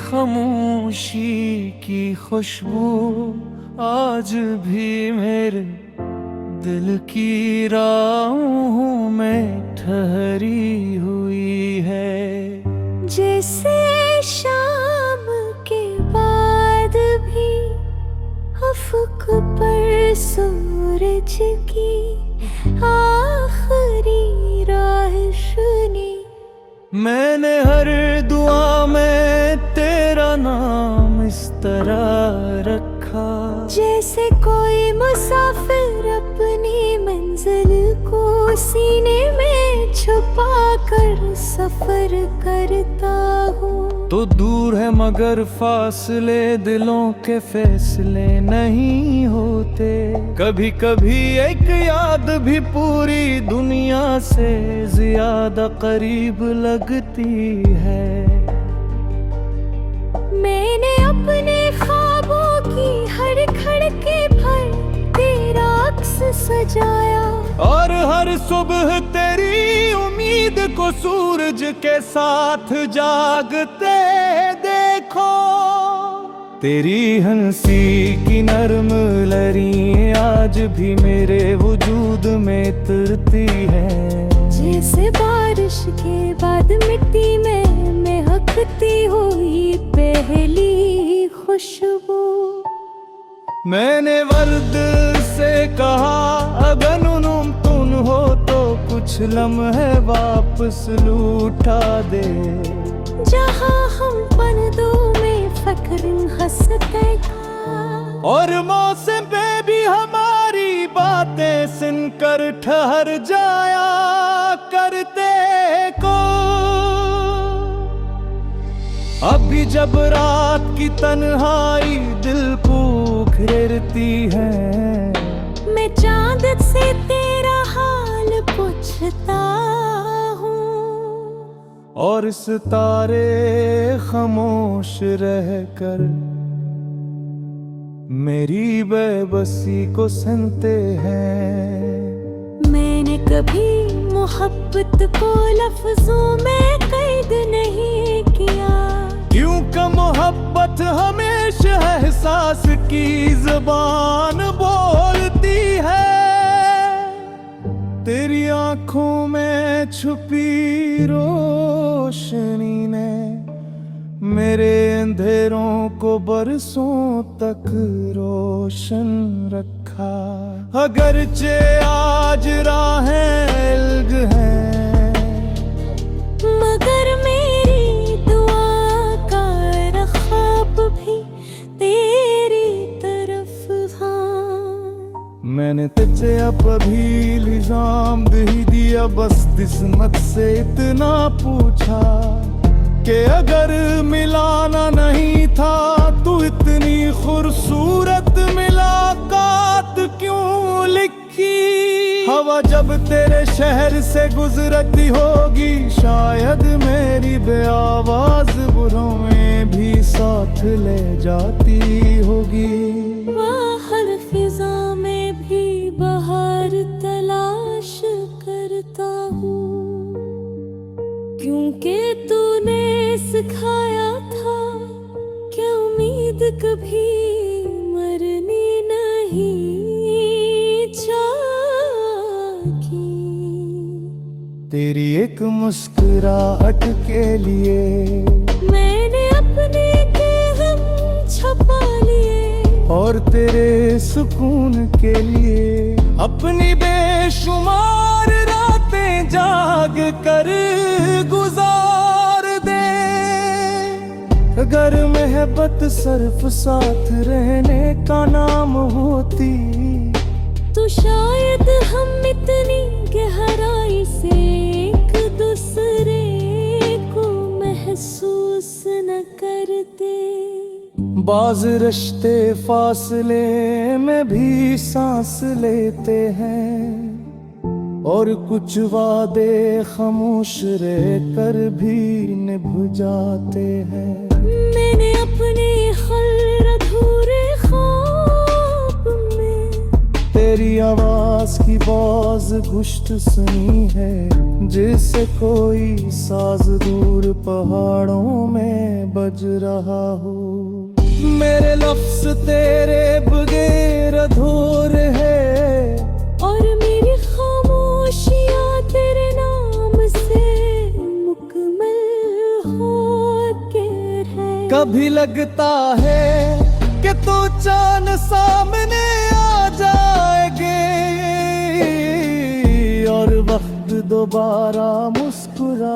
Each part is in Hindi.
खामोशी की खुशबू आज भी मेरे दिल की राहों में ठहरी हुई है। जैसे शाम के बाद भी अफ़क़ पर सूरज की आखिरी रोशनी। मैंने हर दुआ में तेरा नाम इस तरह रखा, जैसे कोई मुसाफिर अपनी मंजिल को सीने में छुपा कर सफर करता हूँ। तो दूर है मगर फासले दिलों के फैसले नहीं होते। कभी कभी एक याद भी पूरी दुनिया से ज्यादा करीब लगती है। मैंने अपने ख्वाबों की हर खड़के पर तेरा अक्स सजाया, और हर सुबह तेरी उम्मीद को सूरज के साथ जागते देखो। तेरी हंसी की नरम लड़ियां आज भी मेरे वजूद में तरती है। जैसे बारिश के बाद मिट्टी में महकती हुई पहली खुशबू। मैंने वर्द से कहा अगर तुम हो तो कुछ लम्हे वापस लूटा दे। जहाँ हम पर्दों में फक्र हंसते और मौसम पे भी हमारी बातें सुनकर ठहर जाया करते को। अभी जब रात की तन्हाई दिल को घेरती है, मैं चांद से तेरा हाल पूछता हूँ, और सितारे खामोश रहकर मेरी बेबसी को सुनते हैं। मैंने कभी मोहब्बत को लफ्जों में कैद नहीं किया, क्योंकि मोहब्बत हमेशा एहसास की ज़बान बोलती है। तेरी आंखों में छुपी रोशनी ने मेरे अंधेरों को बरसों तक रोशन रखा। अगरचे आज राहें अलग हैं, मगर मेरी दुआ का ख्वाब भी तेरी तरफ था। मैंने तुझे अब अभी इल्जाम दे दिया, बस किस्मत से इतना पूछा कि अगर मिलाना नहीं था तू इतनी खूबसूरत मुलाकात क्यों लिखी। हवा जब तेरे शहर से गुजरती होगी शायद मेरी बेआवाज बुरों में भी साथ ले जाती होगी। हर फिजा में भी बहार तलाश करता हूँ, क्योंकि तूने सिखाया था क्या उम्मीद कभी मरनी नहीं चाहिए। तेरी एक मुस्कुराहट के लिए मैंने अपने के गम छुपा लिए, और तेरे सुकून के लिए अपनी बेशुमार रातें जाग कर गुजार दे। अगर मोहब्बत सिर्फ साथ रहने का नाम होती तो शायद हम इतनी गहराई से एक दूसरे को महसूस न करते। बाज रिश्ते फासले में भी सांस लेते हैं, और कुछ वादे खामोश रहकर भी निभ जाते हैं। मैंने अपने खल अधूरे ख्वाब में तेरी आवाज की बाज गुश्त सुनी है, जिससे कोई साज दूर पहाड़ों में बज रहा हो। मेरे लफ्ज तेरे बगैर अधूरे है, और मेरी खामोशियाँ तेरे नाम से मुकम्मल होके है। कभी लगता है कि तू चांद सामने आ जाएगी, और वक्त दोबारा मुस्कुरा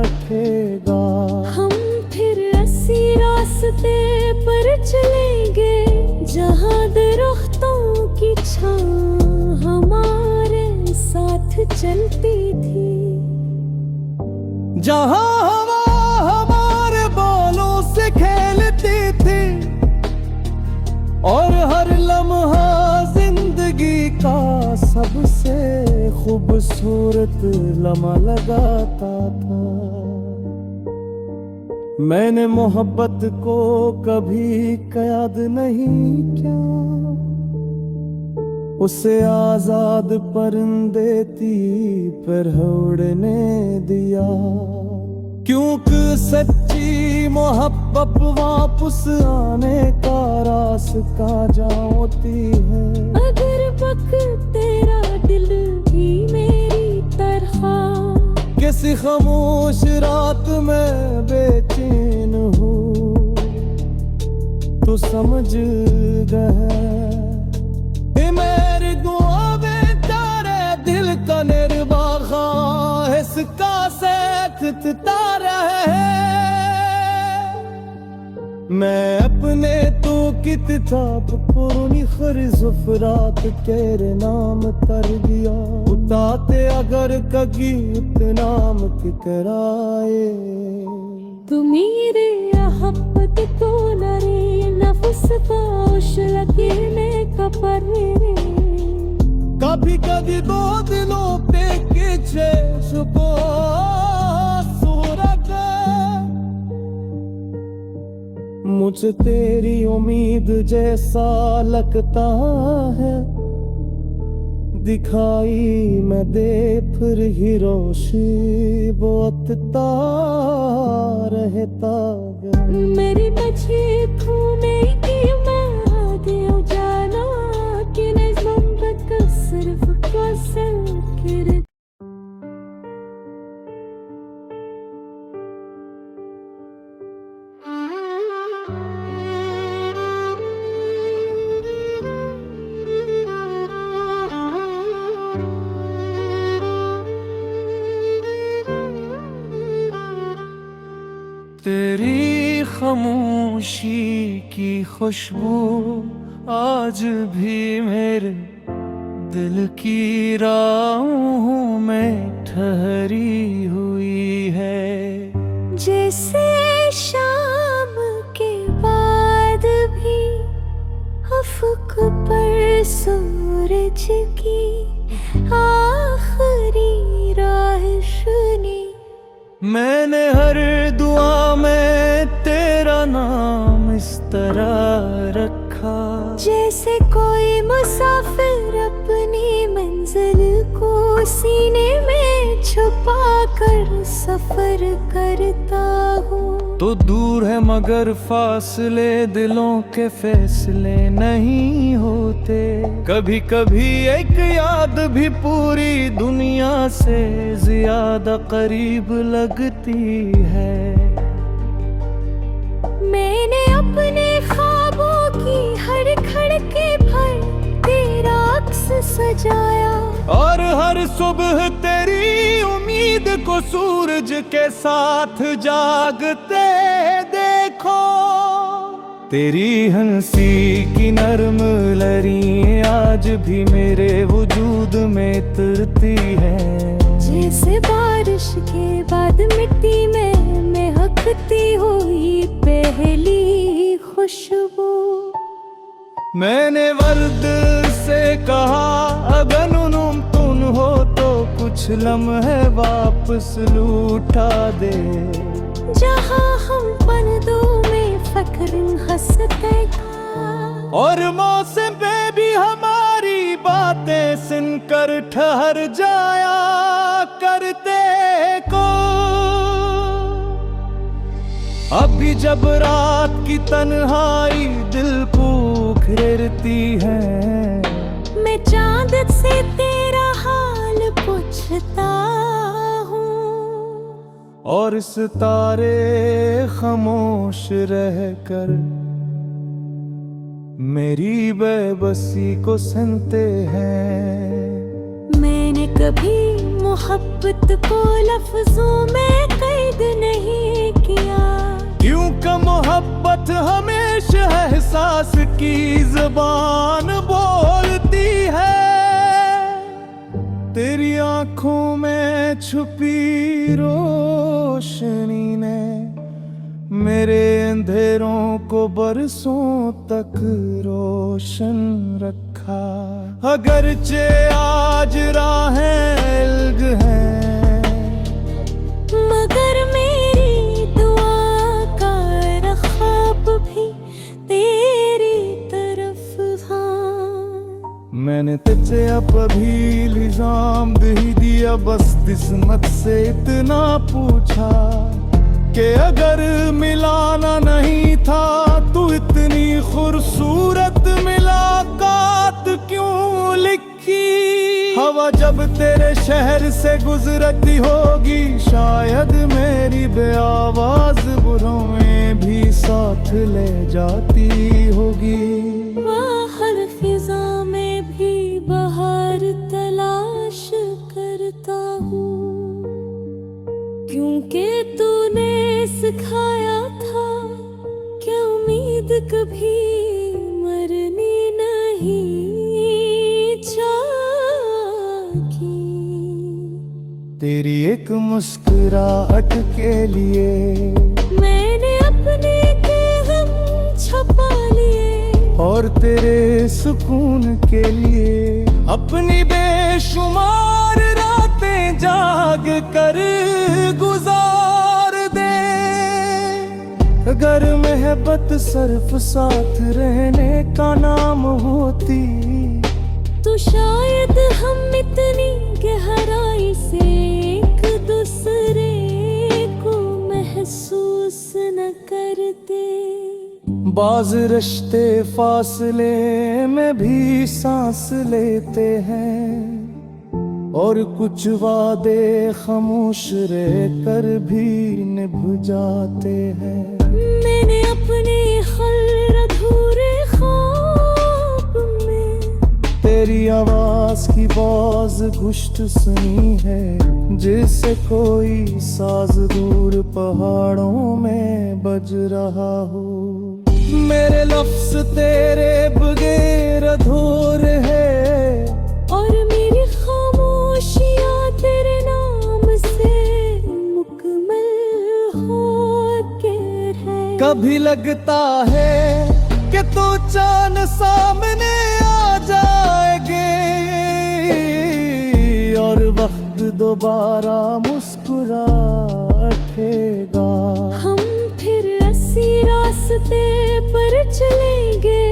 उठेगा। हम फिर ऐसी रास्ते पर चलेंगे जहाँ दरख्तों की छां हमारे साथ चलती थी, जहाँ हवा हमारे बालों से खेलती थी, और हर लम्हा जिंदगी का सबसे खूबसूरत लम्हा लगाता था। मैंने मोहब्बत को कभी कैद नहीं किया, उसे आजाद परिंदे पर उड़ने दिया। क्योंकि सच्ची मोहब्बत वापस आने का रास्ता जानती है। अगर वक्त तेरा दिल भी मेरी तरह किसी खामोश रात में बेचैन हूँ, तो समझ गए मेरी दुआ में तेरे दिल का निर्वाहा इसका सेकता रहे। मैं अपने तो किताब पुरानी खरीज़ तेरे नाम कर दिया, उताते अगर कगीत नाम की कराए। तू मेरे अहब्बत तो नरे नफ्स पाश लकीरने कपरे। कभी कभी दो दिलों पे किचे सुबह सूरत, मुझे तेरी उम्मीद जैसा लगता है। दिखाई मैं दे फिर ही रोशनी बोतता रहता गया। मेरी बची तू नहीं की मैं दियो जाना कि नज़म तक सिर्फ कौशल कर। तेरी खामोशी की खुशबू आज भी मेरे दिल की राहों में ठहरी हुई है। जैसे शाम के बाद भी अफक पर सूरज की आखिरी रोशनी। मैंने हर दुआ में तेरा नाम इस तरह रखा, जैसे कोई मुसाफिर अपनी मंजिल को सीने में छुपा कर सफर करता हूँ। तो दूर है मगर फासले दिलों के फैसले नहीं होते। कभी कभी एक याद भी पूरी दुनिया से ज्यादा करीब लगती है। मैंने अपने ख्वाबों की हर खड़के पर तेरा अक्स सजाया, और हर सुबह तेरी उम्मीद को सूरज के साथ जागते देखो। तेरी हंसी की नरम लहरें आज भी मेरे वजूद में तरती है। जैसे बारिश के बाद मिट्टी में महकती हुई पहली खुशबू। मैंने वर्द से कहा अगर तुम हो तो कुछ लम्हे वापस लूटा दे। जहाँ हम पर्दों में फख्र हंसते था, और मौसम पे भी हमारी बातें सुनकर ठहर जाया करते को। अभी जब रात की तन्हाई दिल को घेरती है, मैं चांद से तेरा हाल पूछता हूँ, और सितारे खामोश रहकर मेरी बेबसी को सुनते हैं। मैंने कभी मोहब्बत को लफ्जों में कैद नहीं किया, क्योंकि मोहब्बत हमेशा एहसास की ज़बान बोलती है। तेरी आंखों में छुपी रोशनी ने मेरे अंधेरों को बरसों तक रोशन रखा। अगरचे आज राहें अलग हैं, मगर मेरी दुआ का ख्वाब भी तेरी तरफ था। मैंने तुझे अब भी इल्जाम दे दिया, बस किस्मत से इतना पूछा कि अगर मिलाना नहीं था तू इतनी खूबसूरत मुलाकात क्यों लिखी। हवा जब तेरे शहर से गुजरती होगी, शायद मेरी बेआवाज बुरों में भी साथ ले जाती होगी। बाहर फिजा में भी बाहर तलाश करता हूँ, क्योंकि तूने सिखाया था कि उम्मीद कभी मरनी नहीं चाहिए। तेरी एक मुस्कुराहट के लिए मैंने अपने के गम छुपा लिए, और तेरे सुकून के लिए अपनी बेशुमार रातें जाग कर गुजार दे। अगर मोहब्बत सिर्फ साथ रहने का नाम होती, तो शायद हम इतनी गहराई से एक दूसरे को महसूस न करते। बाज रिश्ते फासले में भी सांस लेते हैं, और कुछ वादे खामोश रहकर भी निभ जाते हैं। मैंने अपने खैर अधूरे ख्वाब में तेरी आवाज की बाज गुश्त सुनी है, जिससे कोई साज दूर पहाड़ों में बज रहा हो। मेरे लफ्ज तेरे बगैर अधूरे है, और मेरी खामोशियाँ तेरे नाम से मुकम्मल हो के है। कभी लगता है कि तू चांद सामने आ जाएगी, और वक्त दोबारा मुस्कुरा उठेगा। हम फिर इसी रास्ते पर चलेंगे,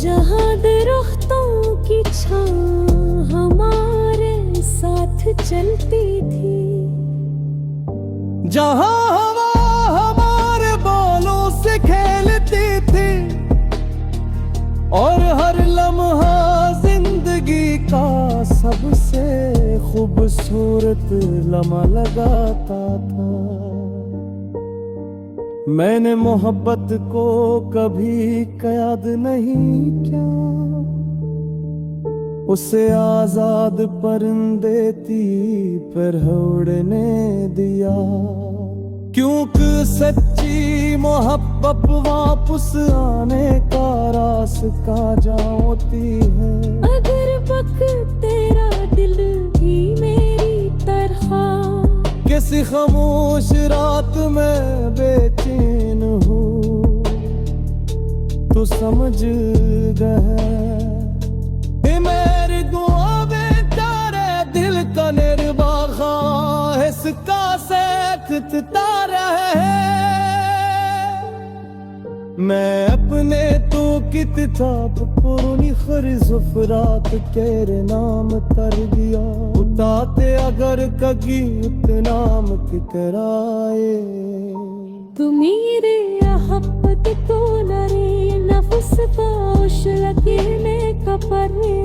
जहाँ दरख्तों की छां हमारे साथ चलती थी, जहाँ हवा हमारे बालों से खेलती थी, और हर लम्हा जिंदगी का सबसे खूबसूरत लम्हा लगाता था। मैंने मोहब्बत को कभी कैद नहीं किया, उसे आजाद परिंदे थी पर उड़ने दिया। क्योंकि सच्ची मोहब्बत वापस आने का रास्ता जानती है। अगर वक्त तेरा दिल भी मेरी तरह किसी खामोश रात में बेचैन हूँ, तो समझ गए मेरी दुआ बेचारे दिल का निर्वाहा इसका सेकता रहे। मैं अपने तो किताब पुरानी खरजुफरात केरे नाम तर दिया उताते अगर कगी नाम की कराए तुमीरे अहब्बत तो नरे नफस पाश लगे में कपरे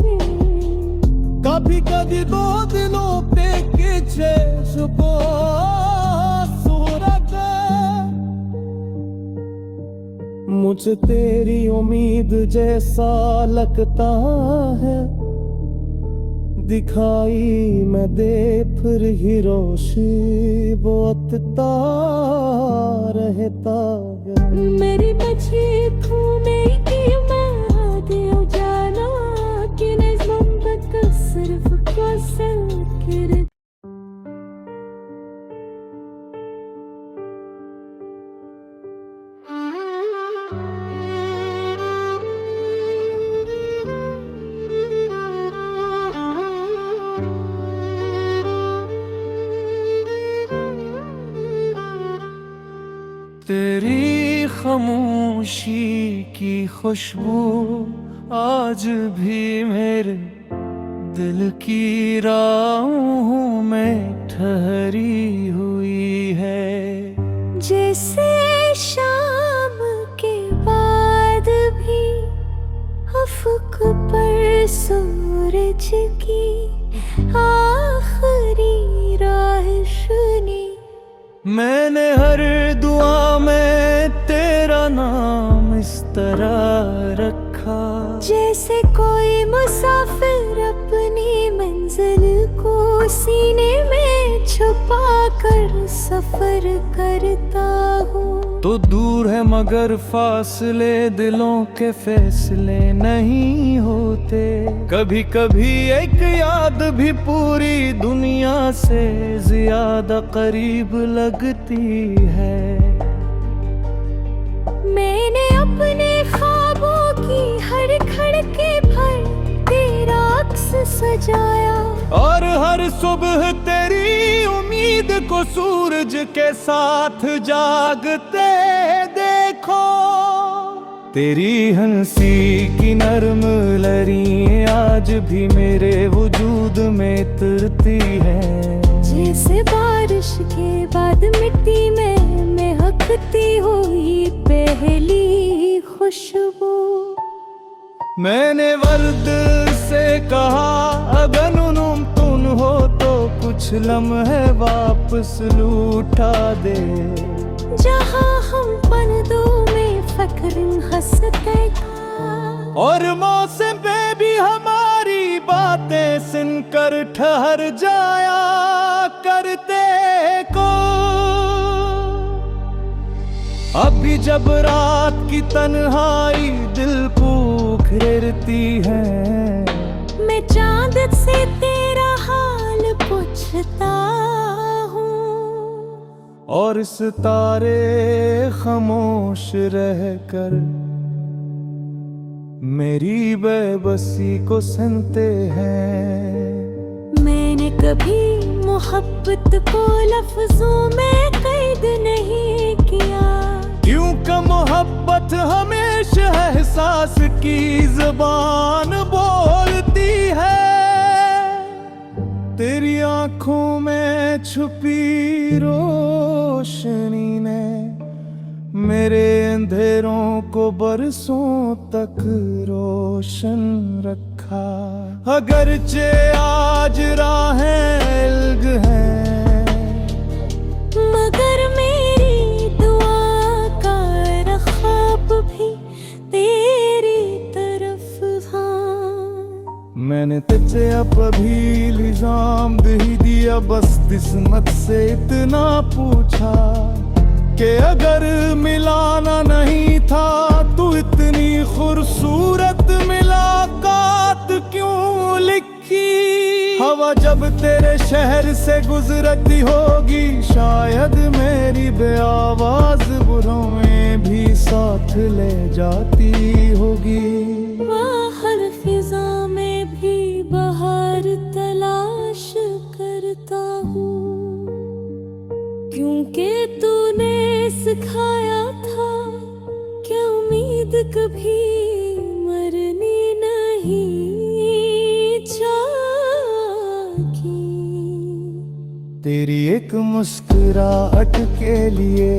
कभी कभी दो दिनों पे किछे सुबह मुझे तेरी उम्मीद जैसा लगता है दिखाई मैं दे फिर ही रोशी बहुत रहता है मेरी बची तूने की मैं दियो जाना कि नज़्म तक सिर्फ कौशल के तेरी खामोशी की खुशबू आज भी मेरे दिल की राहों में ठहरी हुई है जैसे शाम के बाद भी अफक पर सूरज की आखिरी रोशनी मैंने हर दुआ में तेरा नाम इस तरह रखा जैसे कोई मुसाफिर अपनी मंजिल को सीने में छुपा कर सफर करता हूँ तो दूर है मगर फासले दिलों के फैसले नहीं होते कभी कभी एक याद भी पूरी दुनिया से ज्यादा करीब लगती है मैंने अपने ख्वाबों की हर खड़के पर तेरा अक्स सजाया और हर सुबह तेरी उम्मीद को सूरज के साथ जागते देखो तेरी हंसी की नरम लहरें आज भी मेरे वजूद में तरती है जैसे बारिश के बाद मिट्टी में महकती हुई पहली खुशबू मैंने वर्द से कहा अगर तुम हो तो कुछ लम्हे वापस लूटा दे जहाँ हम पर्दों में फक्र हंसते और मौसम पे भी हमारी बातें सुनकर ठहर जाया करते को अभी जब रात की तन्हाई दिल को घेरती है मैं चांद से तेरा हाल पूछता हूँ और सितारे खामोश रहकर मेरी बेबसी को सुनते हैं मैंने कभी मोहब्बत को लफ्जों में कैद नहीं किया क्योंकि मोहब्बत हमेशा एहसास की ज़बान बोलती है तेरी आंखों में छुपी रोशनी ने मेरे अंधेरों को बरसों तक रोशन रखा अगरचे आज राहें अलग हैं मगर मेरी दुआ का ख्वाब भी तेरी तरफ था मैंने तुझसे अब अभी इल्जाम दे दिया बस किस्मत से इतना पूछा कि अगर मिलाना नहीं था तू इतनी खूबसूरत मुलाकात क्यों लिखी हवा जब तेरे शहर से गुजरती होगी शायद मेरी बेआवाज बुरों में भी साथ ले जाती होगी बाहर फिजा में भी बाहर तलाश करता हूँ क्योंकि तूने सिखाया था क्या उम्मीद कभी मरनी नहीं चाहिए। तेरी एक मुस्कुराहट के लिए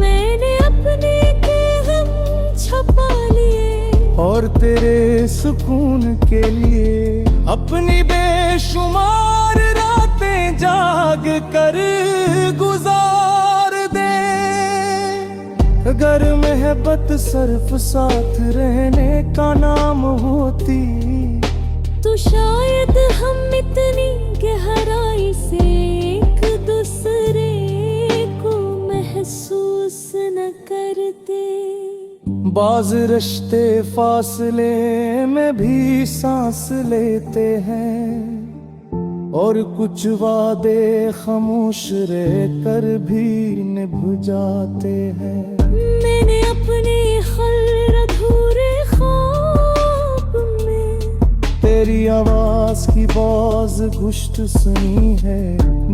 मैंने अपने के गम छुपा लिए, और तेरे सुकून के लिए अपनी बेशुमार रातें जाग कर गुजार दे। अगर मोहब्बत सिर्फ साथ रहने का नाम होती, तो शायद हम इतनी गहराई से एक दूसरे को महसूस न करते। बाज रिश्ते फासले में भी सांस लेते हैं, और कुछ वादे खामोश रह कर भी निभ जाते हैं। मैंने अपने हर अधूरे ख्वाब में तेरी आवाज की बाज गुश्त सुनी है,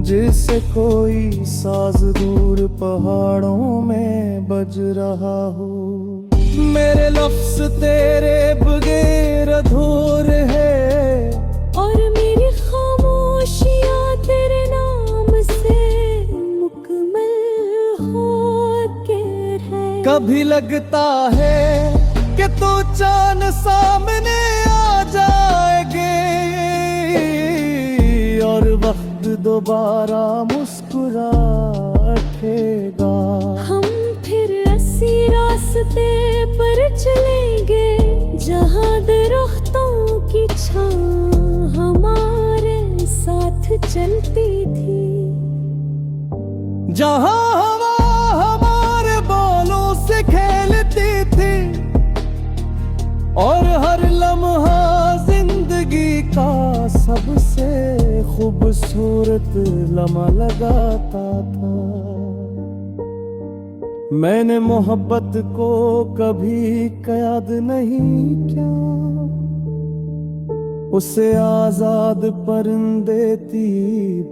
जिससे कोई साज दूर पहाड़ों में बज रहा हो। मेरे लफ्ज तेरे बगैर अधूरे है, और मेरी खामोशियाँ तेरे नाम से मुकम्मल हो के है। कभी लगता है कि तो चांद सामने आ जाएंगे, और वक्त दोबारा मुस्कुरा उठेगा। हम फिर ऐसी रास्ते पर चलेंगे जहाँ दरख्तों की छां हमारे साथ चलती थी, जहाँ हवा हमारे बालों से खेलती थी, और हर लम्हा जिंदगी का सबसे खूबसूरत लम्हा लगाता था। मैंने मोहब्बत को कभी कैद नहीं किया, उसे आजाद परिंदे की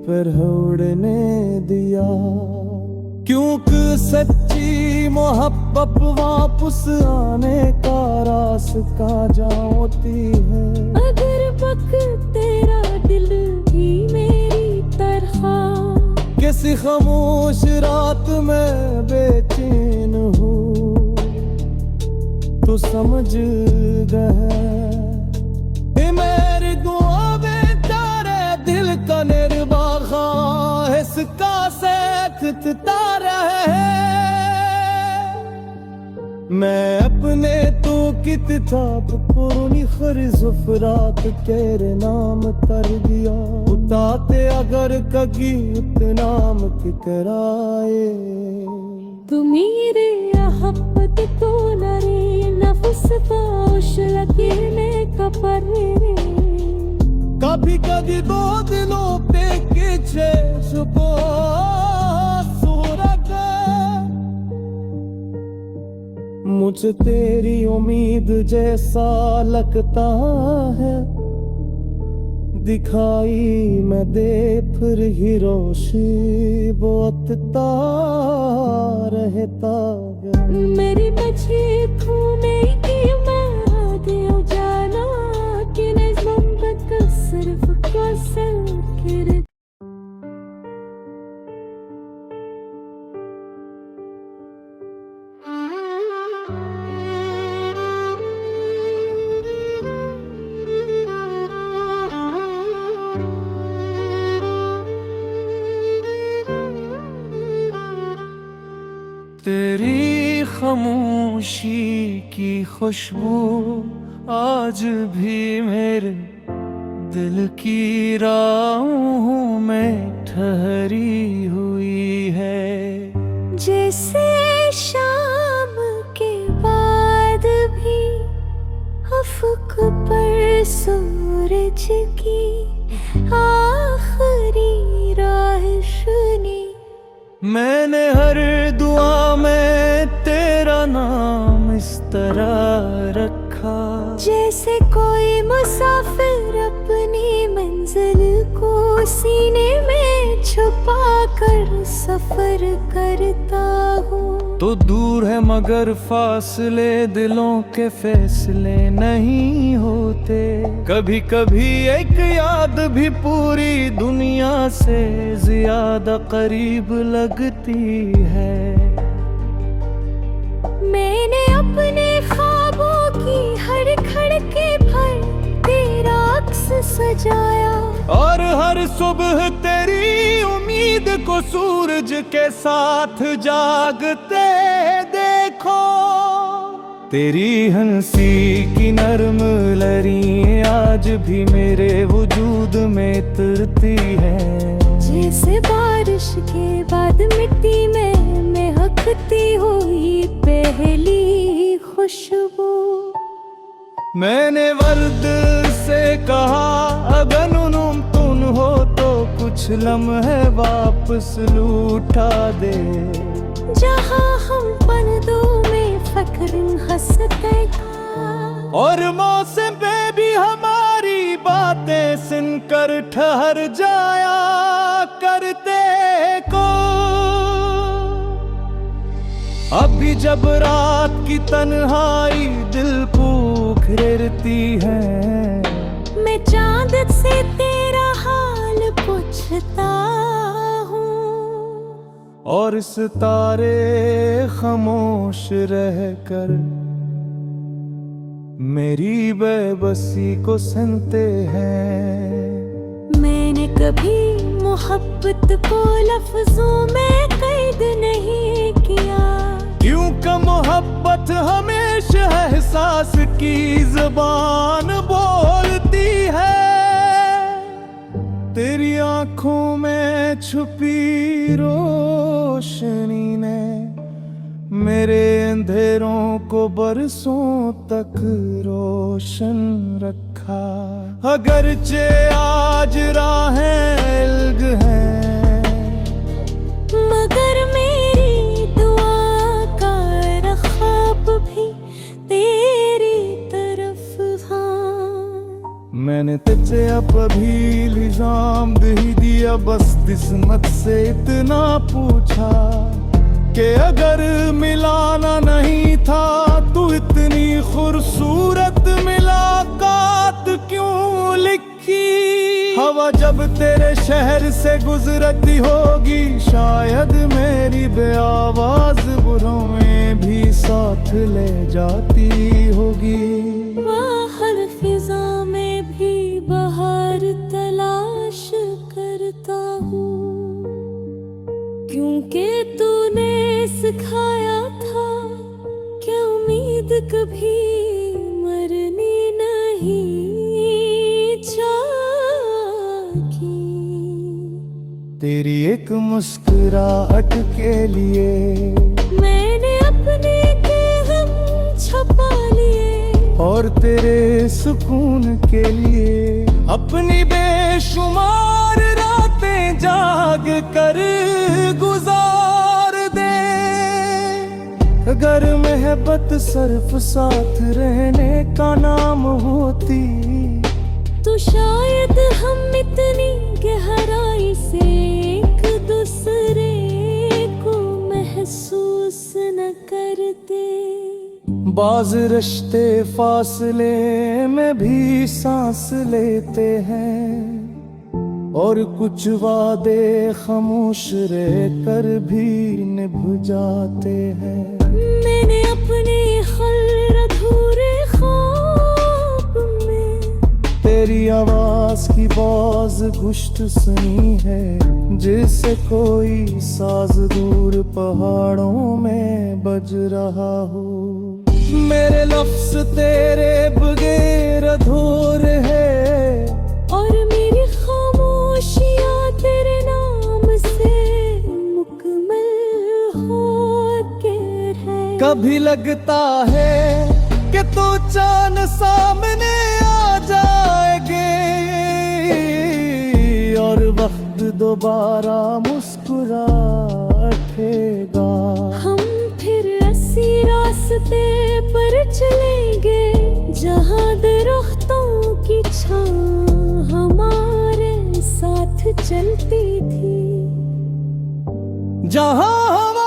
तरह उड़ने दिया। क्योंकि सच्ची मोहब्बत वापस आने का रास्ता जानती है। अगर वक्त तेरा दिल भी मेरी तरह किसी खामोश रात में बेचैन हूँ, तो समझ गए मेरी दुआ बेचारे दिल का निर्वाहा इसका सेखता रहे। मैं अपने तो किताब पुरानी खरजुफरात तेरे नाम कर दिया, उताते अगर कगी नाम की कराए। तू मेरे अहब्बत तो नरे नफ्स पाश लकीने कपर रे। कभी कभी दो दिलों पे किचे सुबह सूरत, मुझे तेरी उम्मीद जैसा लगता है। दिखाई मैं दे फिर ही रोशी बोतता रहता है। मेरी बची खूने की मादे जाना कि नज़्म तक सिर्फ कौशल किर। तेरी खामोशी की खुशबू आज भी मेरे दिल की राहों में ठहरी हुई है। जैसे शाम के बाद भी अफ़क़ पर सूरज की आखिरी रोशनी। मैंने हर दुआ में तेरा नाम इस तरह रखा, जैसे कोई मुसाफिर अपनी मंजिल को सीने में छुपा कर सफर करता हूँ। तो दूर है मगर फासले, दिलों के फैसले नहीं होते। कभी कभी एक याद भी पूरी दुनिया से ज्यादा करीब लगती है। मैंने अपने ख्वाबों की हर खड़के पर तेरा अक्स सजाया, और हर सुबह तेरी उम्मीद को सूरज के साथ जागते देखो। तेरी हंसी की नरम लड़ियां आज भी मेरे वजूद में तरती है। जैसे बारिश के बाद मिट्टी में महकती हुई पहली खुशबू। मैंने वर्द से कहा अगर तुम हो तो कुछ लम्हे वापस लूटा दे। जहाँ हम पर्दों में फख्र हंसते था, और मौसम पे भी हमारी बातें सुनकर ठहर जाया करते को। अभी जब रात की तन्हाई दिल को घेरती है, मैं चांद से तेरा हाल पूछता हूँ, और सितारे खामोश रहकर मेरी बेबसी को सुनते हैं। मैंने कभी मोहब्बत को लफ्जों में कैद नहीं किया, क्योंकि मोहब्बत हमेशा एहसास की ज़बान बोलती है। तेरी आंखों में छुपी रोशनी ने मेरे अंधेरों को बरसों तक रोशन रखा। अगरचे आज राहें अलग हैं, मगर मेरी दुआ का ख्वाब भी तेरी तरफ था। मैंने तुझे अब अभी इल्जाम दे दिया, बस किस्मत से इतना पूछा कि अगर मिलाना नहीं था तू इतनी खूबसूरत मुलाकात क्यों लिखी। हवा जब तेरे शहर से गुजरती होगी, शायद मेरी बेआवाज बुरों में भी साथ ले जाती होगी। बाहर फिजा में भी बाहर तलाश करता हूँ, क्योंकि तूने सिखाया था क्या उम्मीद कभी मरनी नहीं चाहिए। तेरी एक मुस्कुराहट के लिए मैंने अपने के गम छुपा लिए, और तेरे सुकून के लिए अपनी बेशुमार रातें जाग कर गुजार दे। अगर मोहब्बत सिर्फ साथ रहने का नाम होती, तो शायद हम इतनी गहराई से एक दूसरे को महसूस न करते। बाज रिश्ते फासले में भी सांस लेते हैं, और कुछ वादे खामोश रहकर भी निभ जाते हैं। मैंने अपने खैर अधूरे ख्वाब में तेरी आवाज की बाज गुश्त सुनी है, जिससे कोई साज दूर पहाड़ों में बज रहा हो। मेरे लफ्ज तेरे बगैर अधूरे है, और मेरी खामोशियाँ तेरे नाम से मुकम्मल हो के रहे। कभी लगता है कि तो चांद सामने आ जाएंगे, और वक्त दोबारा मुस्कुरा उठेगा। हम फिर ऐसी रास्ते पर चलेंगे जहाँ दरख्तों की छां हमारे साथ चलती थी। जहां हवा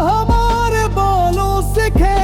हमारे बालों से खेले